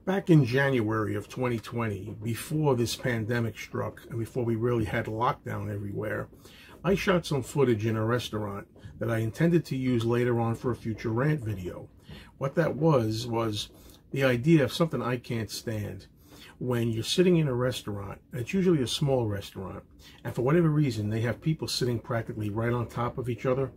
Back in January of 2020, before this pandemic struck and before we really had lockdown everywhere, I shot some footage in a restaurant that I intended to use later on for a future rant video. What that was the idea of something I can't stand. When you're sitting in a restaurant, it's usually a small restaurant, and for whatever reason, they have people sitting practically right on top of each other.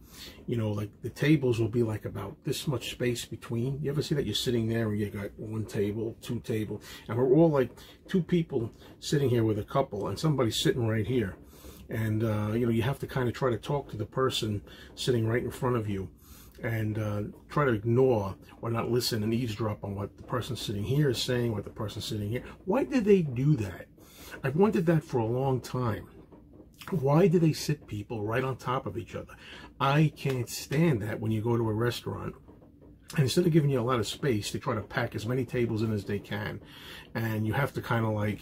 You know, like the tables will be like about this much space between. You ever see that you're sitting there and you got one table, two tables, and we're all like two people sitting here with a couple, and somebody's sitting right here. And, you know, you have to kind of try to talk to the person sitting right in front of you and try to ignore or not listen and eavesdrop on what the person sitting here is saying, what the person sitting here. Why did they do that? I've wondered that for a long time. Why do they sit people right on top of each other? I can't stand that when you go to a restaurant. And instead of giving you a lot of space, they try to pack as many tables in as they can. And you have to kind of like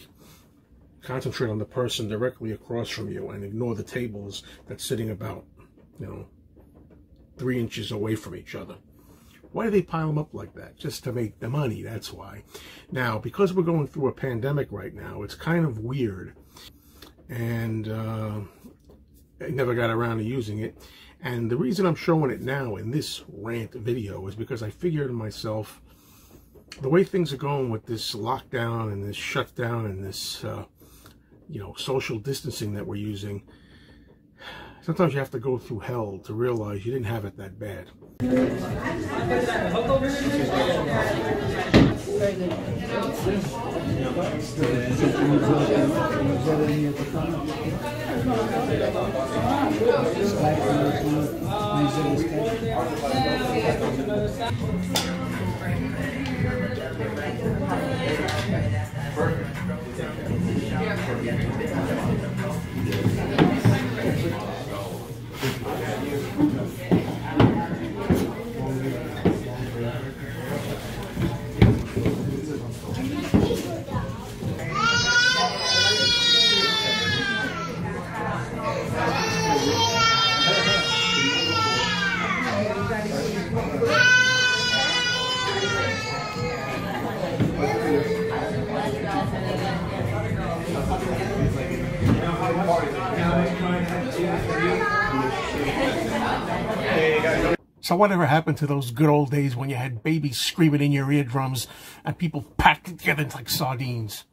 concentrate on the person directly across from you and ignore the tables that's sitting about, you know, 3 inches away from each other. Why do they pile them up like that? Just to make the money, that's why. Now, because we're going through a pandemic right now, it's kind of weird. And I never got around to using it. And the reason I'm showing it now in this rant video is because I figured to myself, the way things are going with this lockdown and this shutdown and this, you know, social distancing that we're using, sometimes you have to go through hell to realize you didn't have it that bad. So whatever happened to those good old days when you had babies screaming in your eardrums and people packed together like sardines?